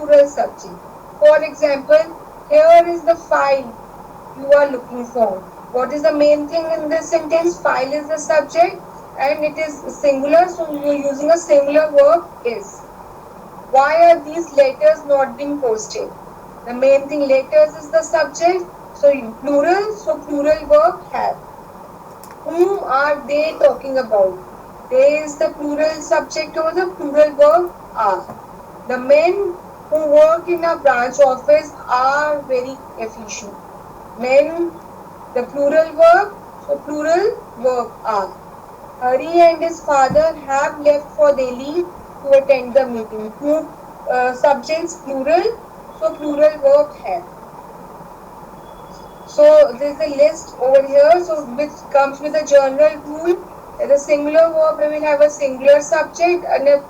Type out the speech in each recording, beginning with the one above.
plural subject. For example, here is the file you are looking for. What is the main thing in this sentence? File is the subject and it is singular, so you are using a singular verb is. Why are these letters not being posted? The main thing, letters is the subject, so plural, so plural verb have. Whom are they talking about? They is the plural subject or the plural verb are. The men who work in a branch office are very efficient. Men, the plural verb, so plural verb are. Hari and his father have left for Delhi to attend the meeting. Two subjects plural, so plural verb have. So there is a list over here, so which comes with a general rule. The singular verb will have a singular subject and a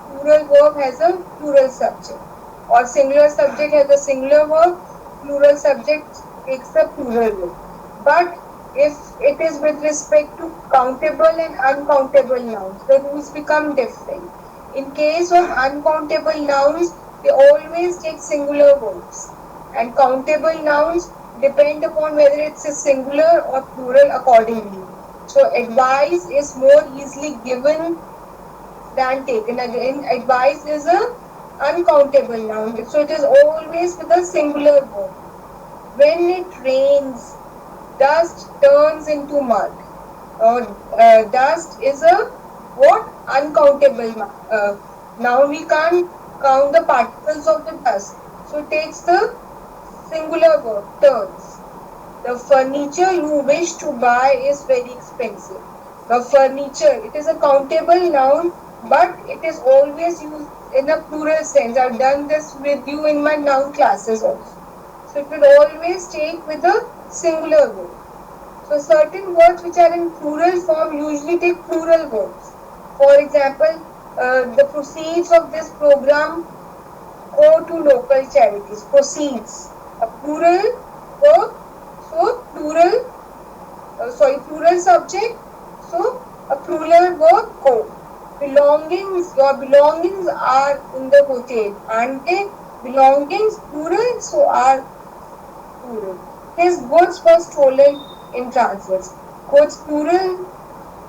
plural verb has a plural subject. Or singular subject has a singular verb, plural subject takes a plural verb. But if it is with respect to countable and uncountable nouns, the rules become different. In case of uncountable nouns, they always take singular verbs. And countable nouns depend upon whether it's a singular or plural accordingly. So advice is more easily given than taken. Again, advice is a uncountable noun. So it is always with a singular verb. When it rains, dust turns into mud. Dust is a what? Uncountable now we can't count the particles of the dust. So it takes the singular verb, turns. The furniture you wish to buy is very expensive. The furniture, it is a countable noun, but it is always used in a plural sense. I've done this with you in my noun classes also. So it will always take with a singular verb. So certain words which are in plural form usually take plural verbs. For example, the proceeds of this program go to local charities. Proceeds, a plural verb, so plural subject, so a plural verb go. Belongings, your belongings are in the hotel. Aren't they? Belongings plural, so are plural. His goods were stolen in transits. Goods plural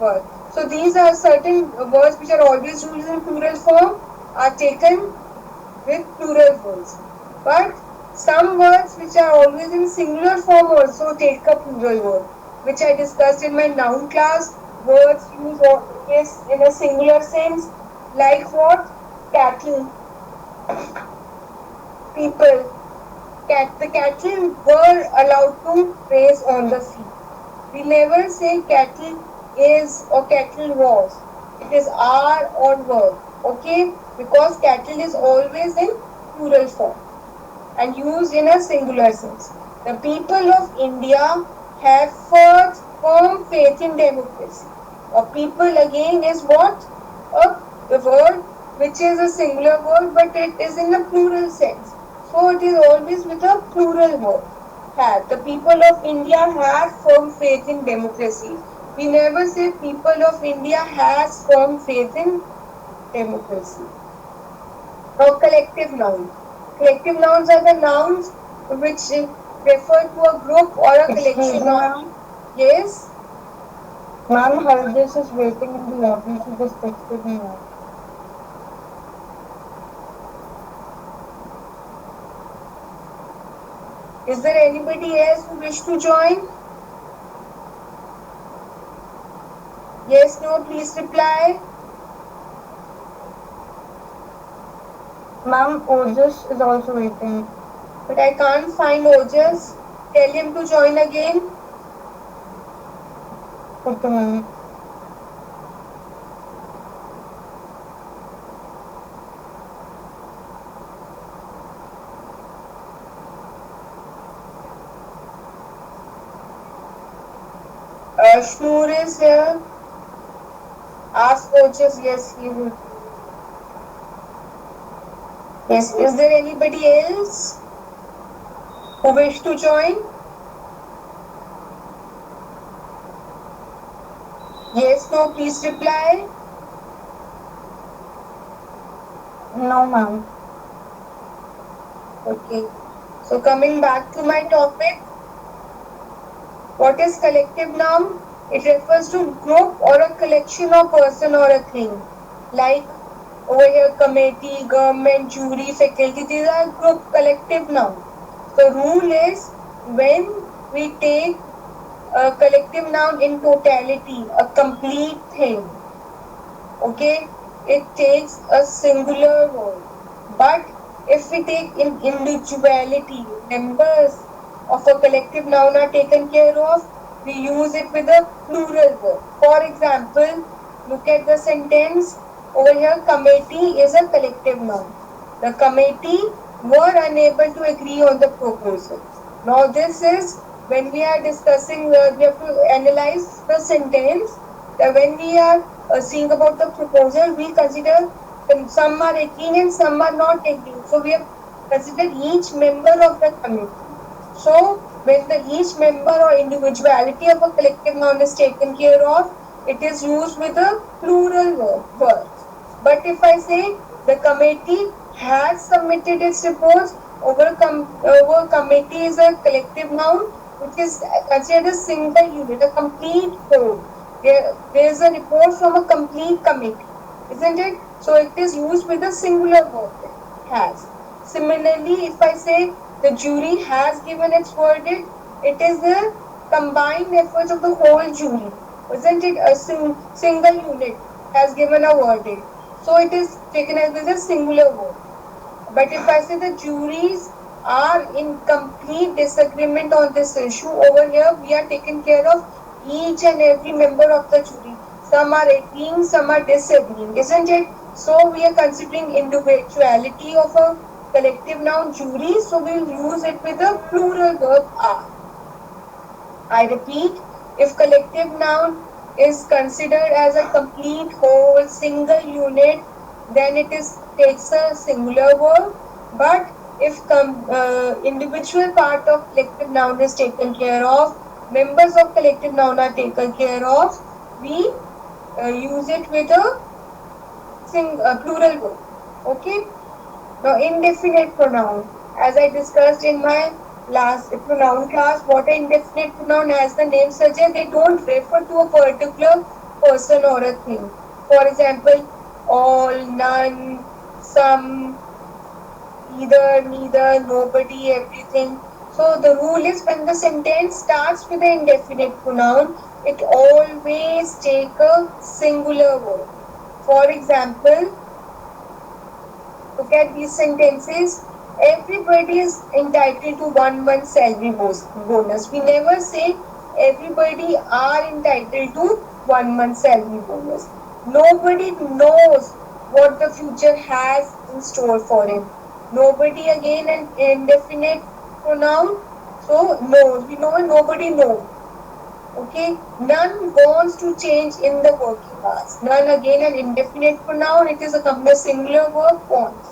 word. So these are certain words which are always used in plural form are taken with plural words. But some words which are always in singular form also take a plural word, which I discussed in my noun class. Words used always in a singular sense, like what? Cattle, people. The cattle were allowed to graze on the field. We never say cattle is or cattle was. It is are or were. Okay? Because cattle is always in plural form and used in a singular sense. The people of India have firm faith in democracy. A people again is what? A word which is a singular word but it is in a plural sense. So it is always with a plural word. Have. The people of India have firm faith in democracy. We never say people of India has firm faith in democracy. Now collective nouns. Collective nouns are the nouns which refer to a group or a collection of. Yes? Ma'am, Hardesh is waiting in the lobby. She just texted me now. Is there anybody else who wish to join? Yes, no, please reply. Ma'am, Ojas is also waiting. But I can't find Ojas. Tell him to join again. Okay, ma'am. Shnoor is here. Ask Ojas. Yes, he will. Yes, is there anybody else who wish to join? Yes, no, please reply. No, ma'am. Okay. So coming back to my topic, what is collective noun? It refers to group or a collection of person or a thing. Like over here, committee, government, jury, faculty, these are group collective noun. The rule is when we take a collective noun in totality, a complete thing, okay, it takes a singular word. But if we take in individuality, members of a collective noun are taken care of, we use it with a plural verb. For example, look at the sentence over here, committee is a collective noun. The committee were unable to agree on the proposal. Now this is when we are discussing, we have to analyze the sentence, that when we are seeing about the proposal, we consider some are agreeing and some are not agreeing. So we have considered each member of the committee. So when the each member or individuality of a collective noun is taken care of, it is used with a plural verb. But if I say the committee has submitted its reports, over committee is a collective noun which is considered a single unit, a complete whole. There is a report from a complete committee, isn't it? So it is used with a singular verb, has. Similarly, if I say the jury has given its verdict, it is the combined efforts of the whole jury, isn't it? A single unit has given a verdict. So it is taken as a singular word. But if I say the juries are in complete disagreement on this issue, over here we are taking care of each and every member of the jury. Some are agreeing, some are disagreeing, isn't it? So we are considering individuality of a collective noun jury, so we'll use it with a plural verb are. I repeat, if collective noun is considered as a complete whole single unit, then it is takes a singular verb. But if individual part of collective noun is taken care of, members of collective noun are taken care of, we use it with a plural verb. Okay. Now, indefinite pronoun. As I discussed in my last pronoun class, what an indefinite pronoun, as the name suggests, they don't refer to a particular person or a thing. For example, all, none, some, either, neither, nobody, everything. So the rule is when the sentence starts with an indefinite pronoun, it always take a singular word. For example, look at these sentences. Everybody is entitled to 1 month salary bonus. We never say everybody are entitled to 1 month salary bonus. Nobody knows what the future has in store for him. Nobody, again an indefinite pronoun. So knows. We know nobody knows. Okay, none wants to change in the working hours. None, again an indefinite pronoun. It is a singular verb, wants.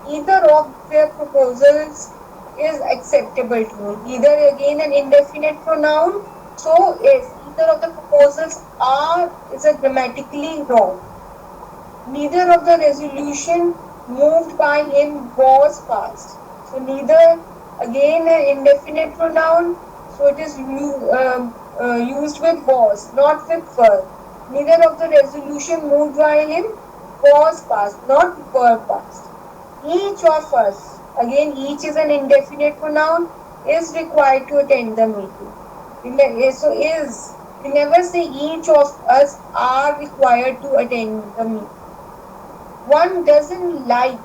Either of their proposals is acceptable to me. Either, again an indefinite pronoun. So is either of the proposals are is a grammatically wrong. Neither of the resolution moved by him was passed. So neither, again an indefinite pronoun. So it is used with was, not with were. Neither of the resolution moved by him was passed, not were passed. Each of us, again each is an indefinite pronoun, is required to attend the meeting. So is, we never say each of us are required to attend the meeting. One doesn't like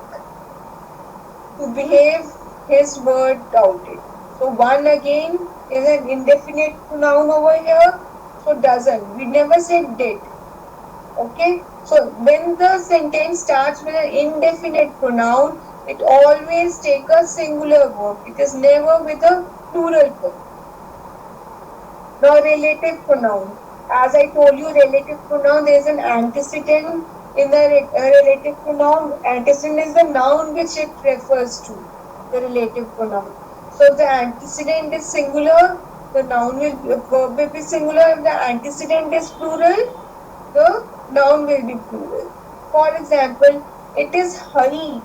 to behave his word doubted. So one, again is an indefinite pronoun over here. So doesn't. We never said did. Okay. So when the sentence starts with an indefinite pronoun, it always takes a singular verb. It is never with a plural verb. Now relative pronoun. As I told you, relative pronoun, there is an antecedent in the relative pronoun. Antecedent is the noun which it refers to, the relative pronoun. So if the antecedent is singular, the noun verb will be singular. If the antecedent is plural, the noun will be plural. For example, it is hurry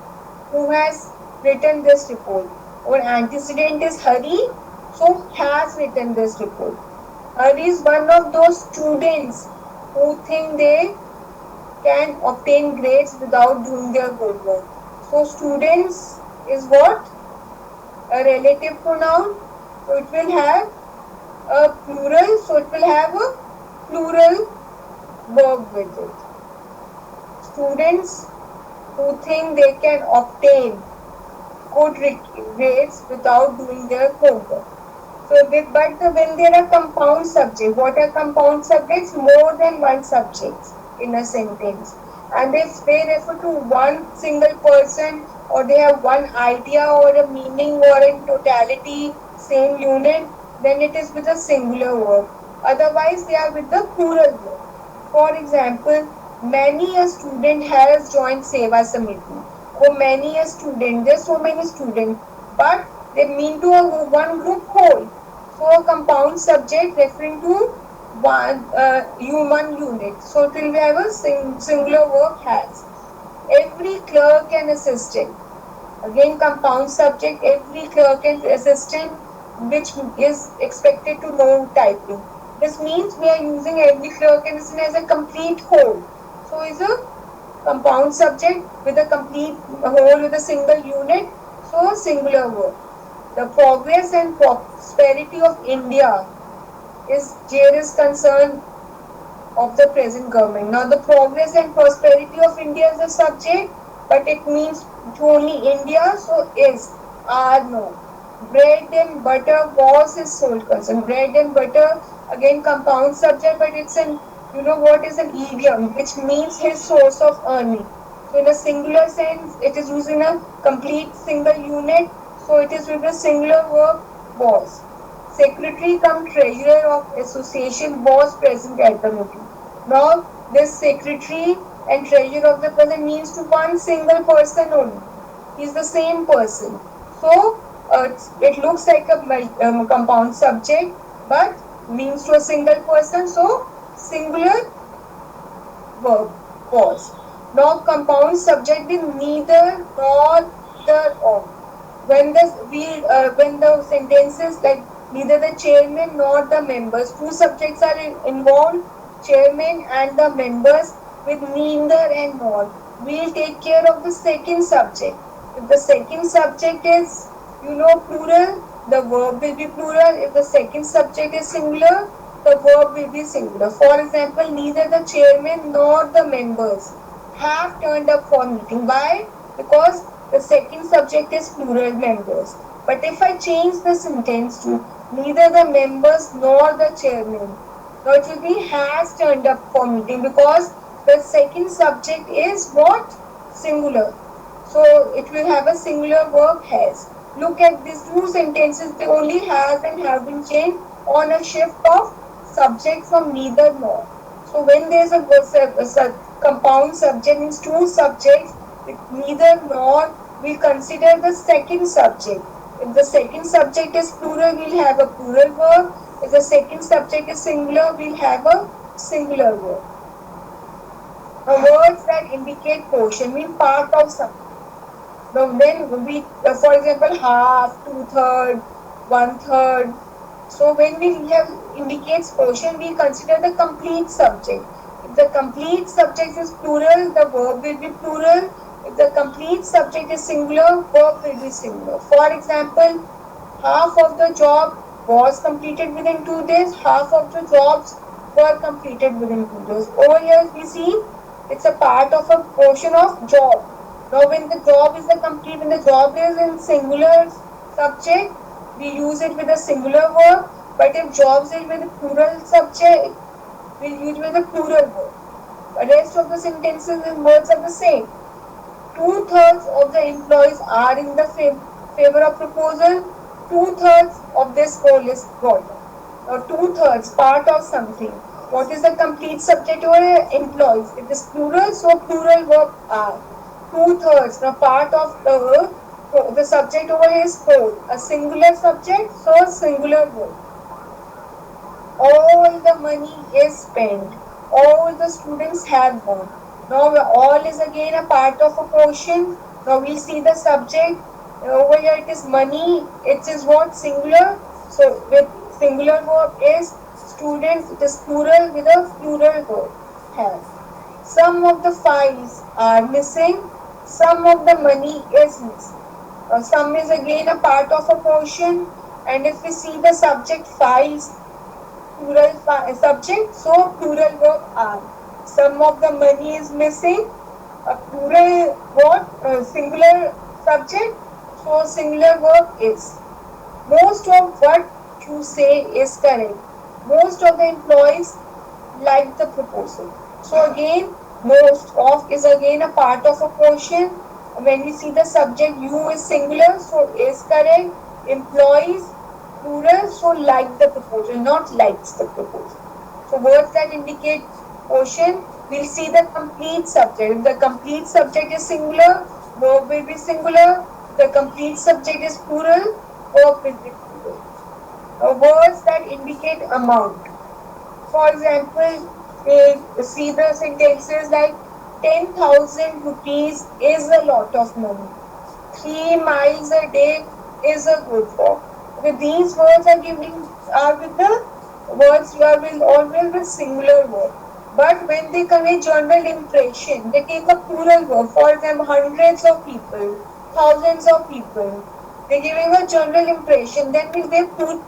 who has written this report. Our antecedent is Hari, so has written this report. Hari is one of those students who think they can obtain grades without doing their homework. So students is what? A relative pronoun. So it will have a plural. So it will have a plural verb with it. Students who think they can obtain good grades without doing their homework. So, when there are compound subjects, what are compound subjects? More than one subject in a sentence. And if they refer to one single person or they have one idea or a meaning or in totality, same unit, then it is with a singular verb. Otherwise, they are with the plural verb. For example, many a student has joined Seva Samiti. Oh, many a student, there's so many students, but they mean to a one group whole. So a compound subject referring to one human unit. So it will have a singular verb has. Every clerk and assistant. Again compound subject, every clerk and assistant which is expected to know typing. This means we are using every clerk and assistant as a complete whole. So is a compound subject with a complete whole with a single unit. So singular verb. The progress and prosperity of India is concern of the present government. Now the progress and prosperity of India is a subject, but it means to only India, so is are no. Bread and butter was his sole concern. Bread and butter, again compound subject, but it's an what is an idiom, which means his source of earning. So in a singular sense, it is used in a complete single unit. So it is with a singular verb was. Secretary come treasurer of association was present at the meeting. Now this secretary and treasurer of the present means to one single person only. He is the same person. So it looks like a compound subject, but means to a single person. So singular verb was. Now compound subject with neither nor the or. When the sentences like neither the chairman nor the members, two subjects are involved, chairman and the members with neither and nor. We'll take care of the second subject. If the second subject is plural, the verb will be plural. If the second subject is singular, the verb will be singular. For example, neither the chairman nor the members have turned up for meeting. Why? Because the second subject is plural members. But if I change the sentence to neither the members nor the chairman, now it will be has turned up for meeting because the second subject is what? Singular. So it will have a singular verb has. Look at these two sentences, they only has and have been changed on a shift of subject from neither nor. So when there is a compound subject means two subjects with neither nor, we consider the second subject. If the second subject is plural, we'll have a plural verb. If the second subject is singular, we'll have a singular verb. Now words that indicate portion mean part of something. Now when we, for example, half, two-thirds, one-third. So when we have indicates portion, we consider the complete subject. If the complete subject is plural, the verb will be plural. If the complete subject is singular, verb will be singular. For example, half of the job was completed within 2 days, half of the jobs were completed within 2 days. Over here we see it's a part of a portion of job. Now when the job is when the job is in singular subject, we use it with a singular verb. But if jobs is with a plural subject, we use with a plural verb. The rest of the sentences and words are the same. 2/3 of the employees are in the favor of proposal. 2/3 of this poll is brought. Now 2/3 part of something. What is the complete subject or employees? It is plural, so plural verb are. 2/3. Now part of the subject over here is poll. A singular subject, so singular verb. All the money is spent. All the students have gone. Now all is again a part of a portion. Now we see the subject. Over here it is money. It is what? Singular. So with singular verb is student. It is plural with a plural verb. Have. Some of the files are missing. Some of the money is missing. Some is again a part of a portion. And if we see the subject files, plural subject, so plural verb are. Some of the money is missing. A plural what? Singular subject, so singular verb is. Most of what you say is correct. Most of the employees like the proposal. So again, most of is again a part of a portion. When we see the subject, you is singular, so is correct. Employees, plural, so like the proposal, not likes the proposal. So words that indicate portion, we'll see the complete subject. If the complete subject is singular, verb will be singular. The complete subject is plural, verb will be plural. Words that indicate amount. For example, see the sentences like 10,000 rupees is a lot of money. 3 miles a day is a good walk. Okay, these words are giving are with the words are will always with singular verb. But when they convey general impression, they take a plural verb. For example, hundreds of people, thousands of people. They're giving a general impression. Then will they plural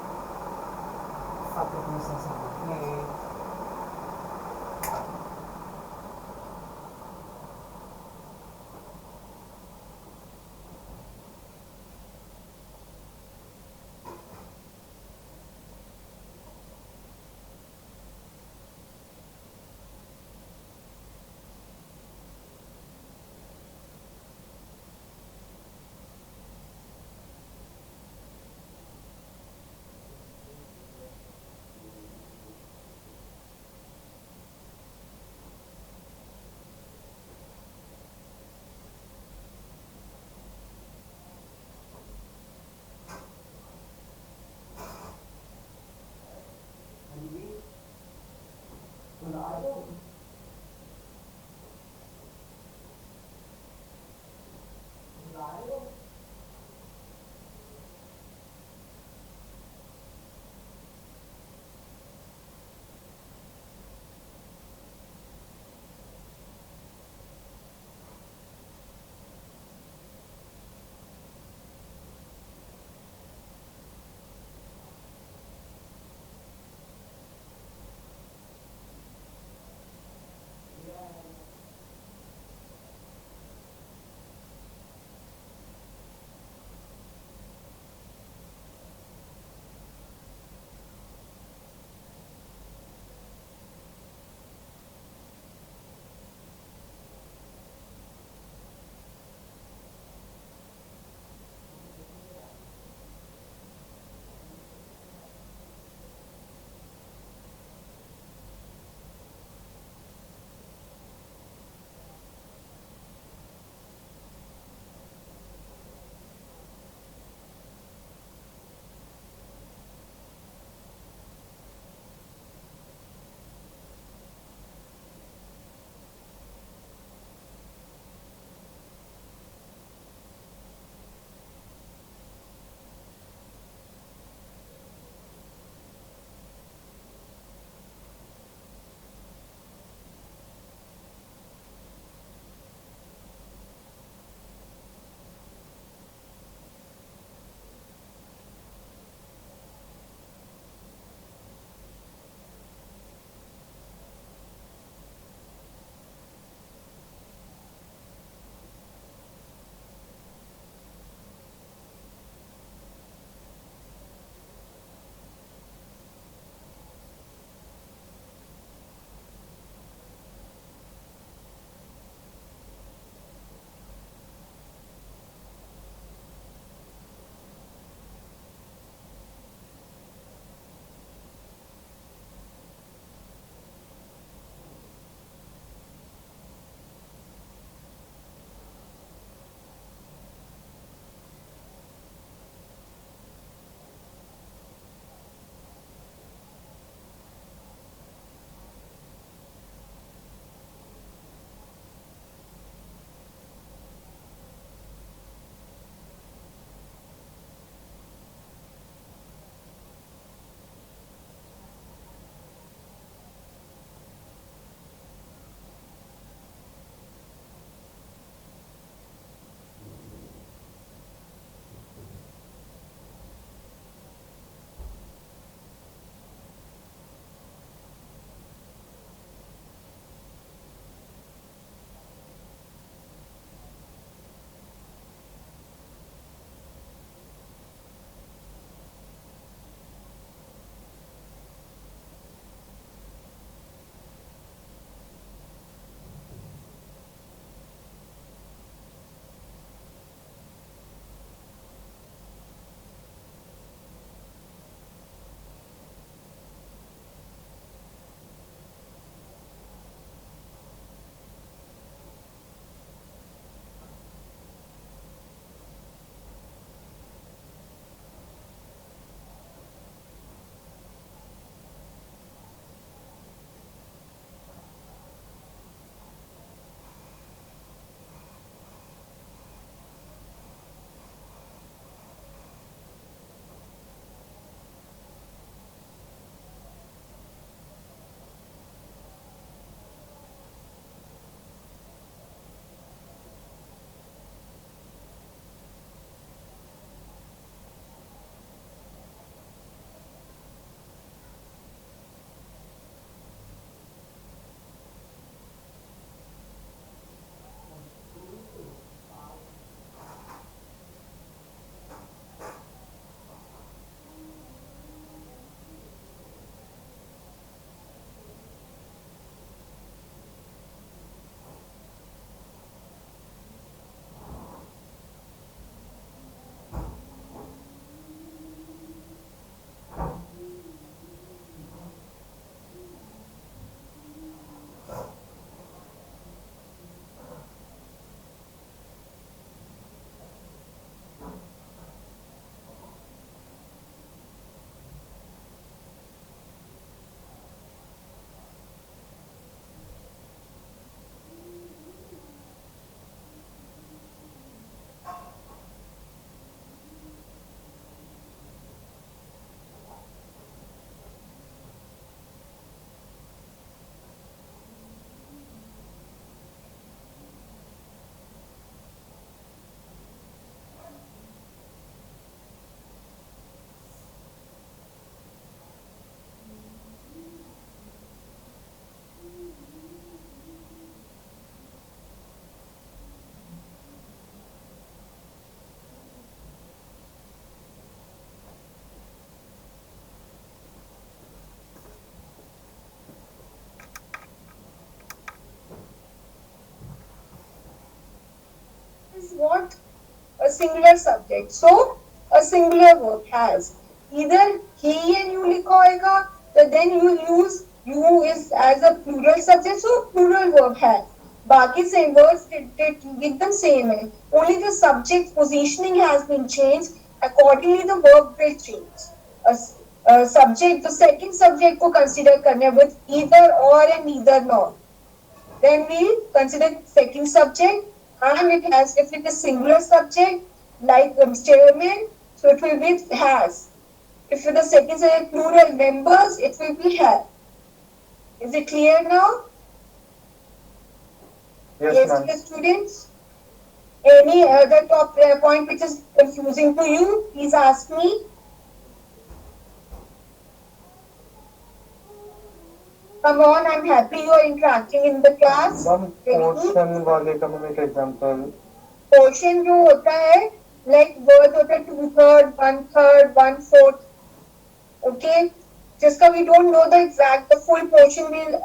singular subject. So a singular verb has either he and you लिखा होगा, तो then you use you is as a plural subject, so plural verb has. बाकी same words एकदम same है. Only the subject positioning has been changed. Accordingly, the verb will change. Subject, the second subject को consider करने with either or and neither nor. Then we consider second subject, and it has, if it is singular subject like chairman, so it will be has. If the second subject plural members, it will be have. Is it clear now? Yes, ma'am. Dear students. Any other top point which is confusing to you, please ask me. Come on, I'm happy you are interacting in the class. Ma'am, portion वाले का मैंने एक example. Portion जो होता है, like word होता है 2/3, 1/3, 1/4. Okay, जिसका we don't know the exact, the full portion will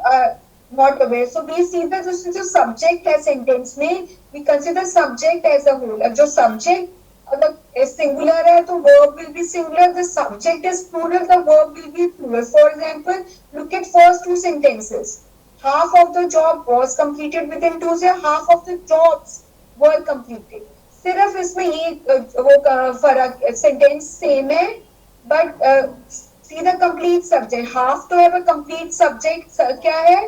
not aware. So we see that जो subject है sentence में, we consider subject as a whole. अब जो subject अगर singular है तो verb will be singular. The subject is plural, the verb will be plural. For example, look at first two sentences. Half of the job was completed within 2 days. Half of the jobs were completed. सिर्फ इसमें ये वो फर्क sentence same है, but see the complete subject. Half to have a complete subject क्या है?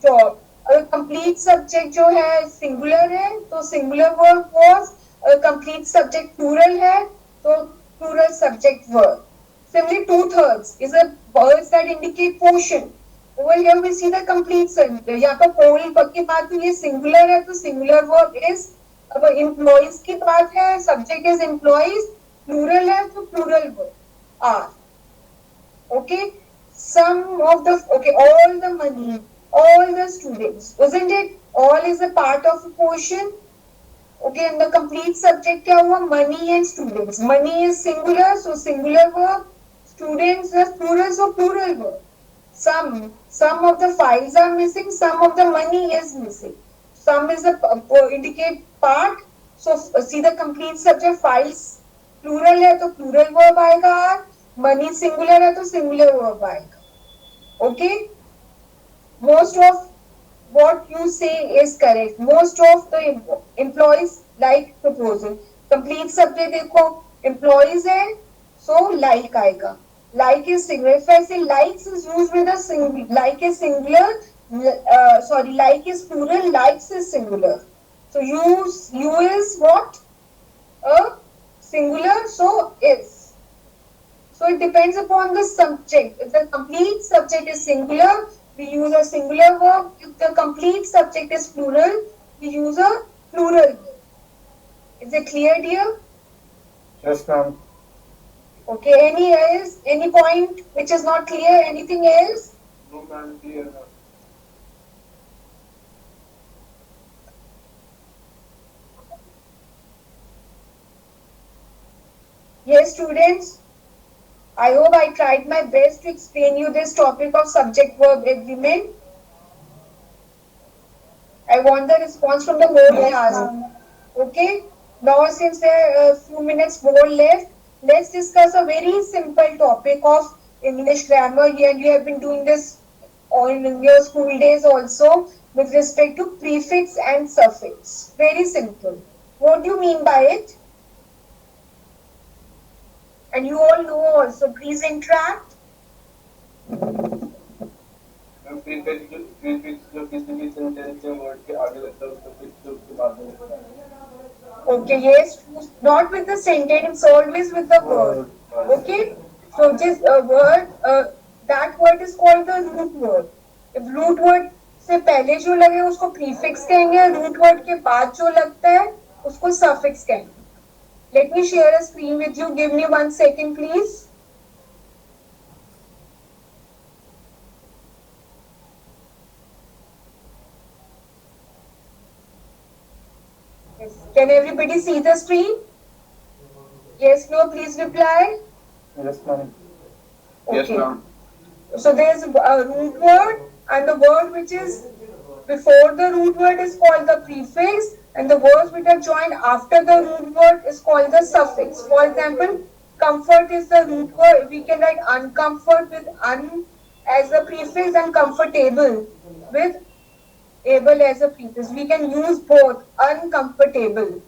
Job. अगर complete subject जो है singular है तो singular verb was. Complete subject plural है तो plural subject verb. Similarly, 2/3 is a words that indicate portion. Over here we see the complete sentence. यहाँ पर whole की बात हुई है, singular है तो singular verb is. अब employees की बात है, subject is employees, plural है तो plural verb are. Okay, some of the, okay, all the money, all the students, isn't it? All is a part of a portion. Okay, and the complete subject क्या हुआ? Money and students. Money is singular, so singular verb. Students is plural, so plural verb. Some of the files are missing, some of the money is missing. Some is a indicate part, so see the complete subject. Files plural है तो plural verb आएगा. Money singular है तो singular verb आएगा. Okay, most of what you say is correct. Most of the employees like proposal. Complete subject देखो, employees है, so like आएगा. Like is singular. If I say likes is used with a singular, like is singular. Sorry, like is plural. Likes is singular. So you is what? A singular. So is. So it depends upon the subject. If the complete subject is singular, we use a singular verb. If the complete subject is plural, we use a plural verb. Is it clear, dear? Yes, ma'am. Okay, any point which is not clear? Anything else? No, ma'am, clear. Yes, students. I hope I tried my best to explain you this topic of subject-verb agreement. I want the response from the whole class. Okay. Now, since there are a few minutes more left, let's discuss a very simple topic of English grammar. And you have been doing this in your school days also with respect to prefix and suffix. Very simple. What do you mean by it? And you all know also. Please interact. Prefix जो किसी भी sentence या word के आगे लगता है उसको fix उसके बाद में लगता है. Okay, yes, not with the sentence, always with the word. Okay, so this word, that word is called the root word. If root word से पहले जो लगे उसको prefix कहेंगे, root word के बाद जो लगता है उसको suffix कहेंगे. Let me share a screen with you. Give me 1 second, please. Yes. Can everybody see the screen? Yes, no, please reply. Yes, ma'am. Okay. Yes, ma'am. So there is a root word, and the word which is before the root word is called the prefix, And the words which are joined after the root word is called the suffix. For example, comfort is the root word. We can write uncomfort with un as a prefix and comfortable with able as a prefix. We can use both uncomfortable.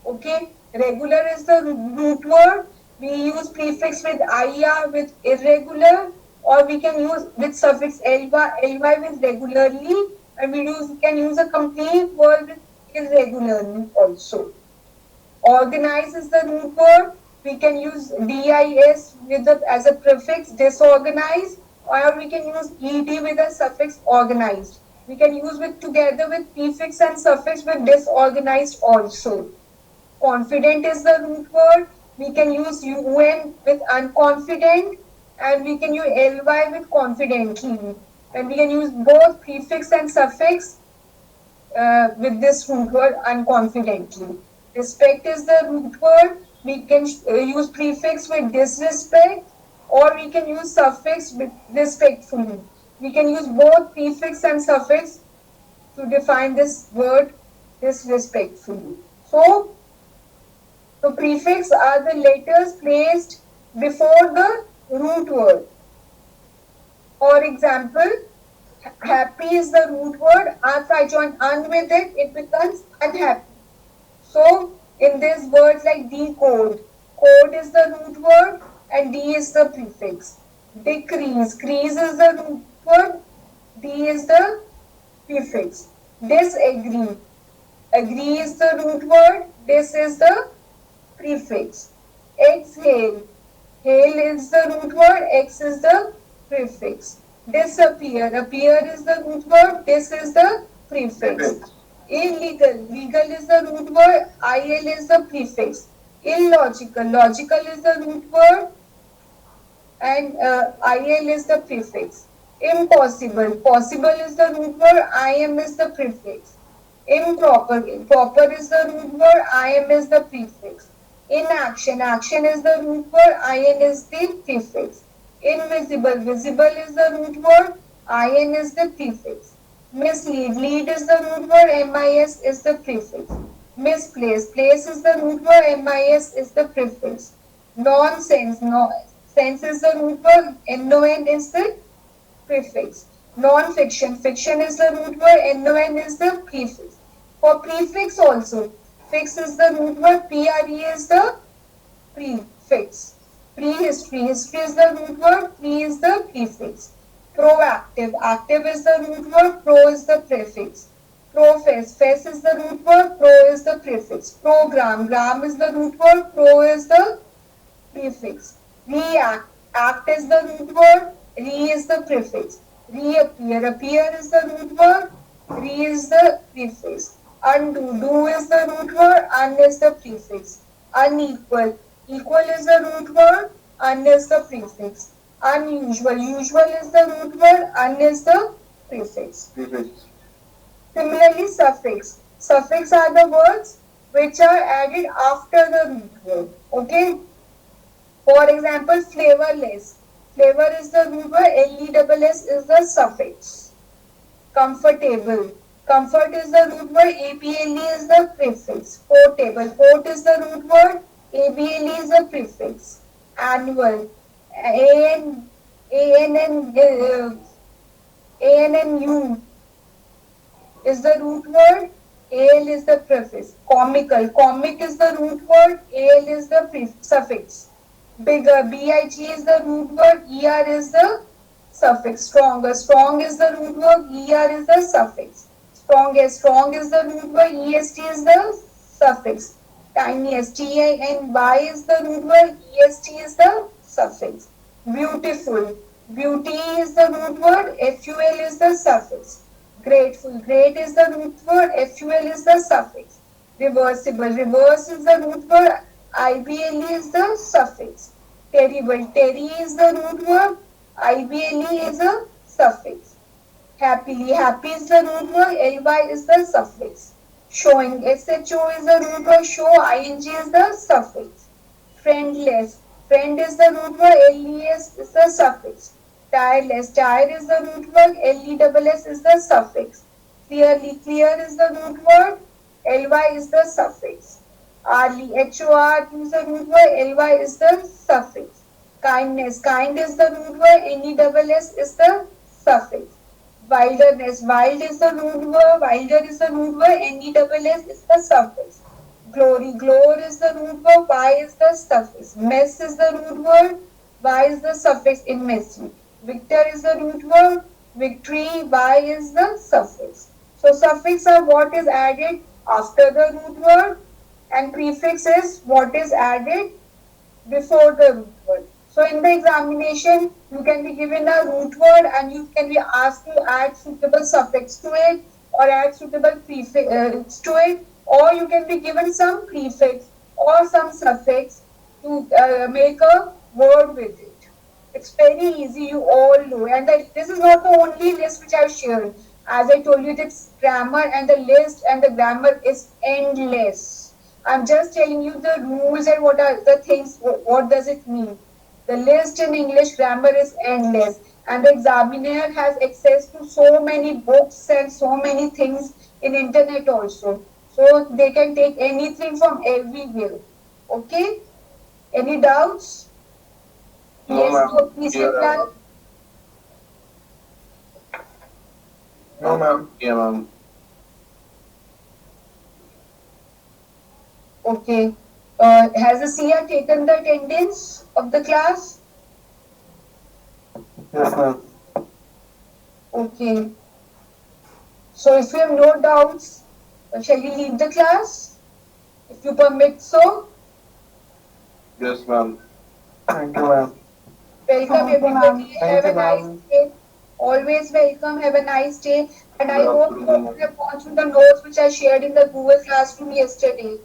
Okay, regular is the root word. We use prefix with ia with irregular, or we can use with suffix ly with regularly, and we can use a complete word with irregularly also. Organize is the root word. We can use dis with as a prefix disorganized, or we can use ed with a suffix organized. We can use with together with prefix and suffix with disorganized also. Confident is the root word. We can use un with unconfident, and we can use ly with confidently. And we can use both prefix and suffix with this root word unconfidently. Respect is the root word. We can use prefix with disrespect, or we can use suffix with respectfully. We can use both prefix and suffix to define this word disrespectfully. So, the prefix are the letters placed before the root word. For example, happy is the root word. After I join un with it, it becomes unhappy. So, in this words like decode, code is the root word and D is the prefix. Decrease, crease is the root word, D is the prefix. Disagree, agree is the root word, this is the prefix. Exhale, hail is the root word, X is the prefix. Disappear, appear is the root word, this is the prefix. Illegal, legal is the root word, il is the prefix. Illogical, logical is the root word and il is the prefix. Impossible, possible is the root word, im is the prefix. Improper, improper is the root word, im is the prefix. Inaction, action is the root word, in is the prefix. Invisible, visible is the root word, in is the prefix. Mislead, lead is the root word, mis is the prefix. Misplace, place is the root word, mis is the prefix. Nonsense, no, sense is the root word, non is the prefix. Non-fiction, fiction is the root word, non is the prefix. For prefix also, fix is the root word, pre is the prefix. Prehistory, history is the root word, pre is the prefix. Proactive, active is the root word, pro is the prefix. Profess, fess is the root word, pro is the prefix. Program, gram is the root word, pro is the prefix. React, act is the root word, re is the prefix. Reappear, appear is the root word, re is the prefix. Undo, do is the root word, un is the prefix. Unequal, equal is the root word, un is the prefix. Unusual, usual is the root word, un is the prefix. Similarly, suffix. Suffix are the words which are added after the root word. Okay. For example, flavorless. Flavor is the root word, less is the suffix. Comfortable. Comfort is the root word, able is the prefix. Portable. Port is the root word, able is the prefix. Annual. ANNU is the root word, al is the prefix. Comical. Comic is the root word, al is the suffix. Bigger, big is the root word, er is the suffix. Stronger, strong is the root word, er is the suffix. Strongest, strong is the root word, est is the suffix. Tiniest, tiny is the root word, est is the suffix. Beautiful, beauty is the root word, ful is the suffix. Grateful, great is the root word, ful is the suffix. Reversible, reverse is the root word, ibl is the suffix. Terrible, terry is the root word, ible is a suffix. Happily, happy is the root word, ly is the suffix. Showing, sho is the root word, show, ing is the suffix. Friendless, friend is the root word, les is the suffix. Tireless, tire is the root word, less is the suffix. Clearly, clear is the root word, ly is the suffix. Arly, HOR is the root word, ly is the suffix. Kindness, kind is the root word, NESS is the suffix. Wilderness, wild is the root word, wilder is the root word, NESS is the suffix. Glory, glore is the root word, Y is the suffix. Mess is the root word, Y is the suffix in messy. Victor is the root word, victory, Y is the suffix. So suffix are what is added after the root word and prefix is what is added before the root word. So in the examination, you can be given a root word and you can be asked to add suitable suffix to it or add suitable prefix to it, or you can be given some prefix or some suffix to make a word with it. It's very easy, you all know. And this is not the only list which I've shared. As I told you, it's grammar and the list and the grammar is endless. I'm just telling you the rules and what are the things, what does it mean. The list in English grammar is endless and the examiner has access to so many books and so many things in internet also. So they can take anything from everywhere. Okay? Any doubts? No, Yes, ma'am. no, please Clear, reply. No, ma'am. Yeah, ma'am. Okay. Has the seer taken the attendance of the class? Yes, ma'am. Okay. So if you have no doubts, shall we leave the class? If you permit so. Yes, ma'am. Thank you, ma'am. Welcome Thank you, everybody. ma'am. Thank Have you, a nice ma'am. day. Always welcome. Have a nice day. And I Good hope you all afternoon, ma'am. have gone through the notes which I shared in the Google Classroom yesterday.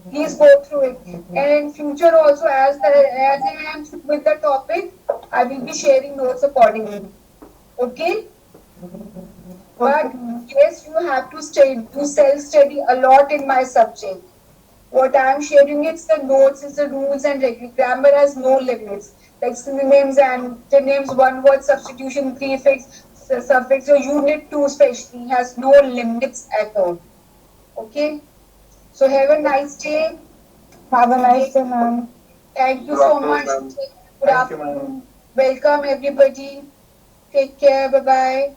Please go through it. And in future also, as I am through with the topic, I will be sharing notes accordingly. Okay? Okay, But ma'am. yes, you have to do self-study a lot in my subject. What I am sharing it's the notes, it's the rules and grammar has no limits. Like synonyms and synonyms, one word substitution, prefix, suffix. So unit 2 especially has no limits at all. Okay? So have a nice day. Have a nice day, ma'am. Thank you Good so afternoon, much. ma'am. Good Thank you, ma'am. afternoon. Welcome everybody. Take care. Bye bye.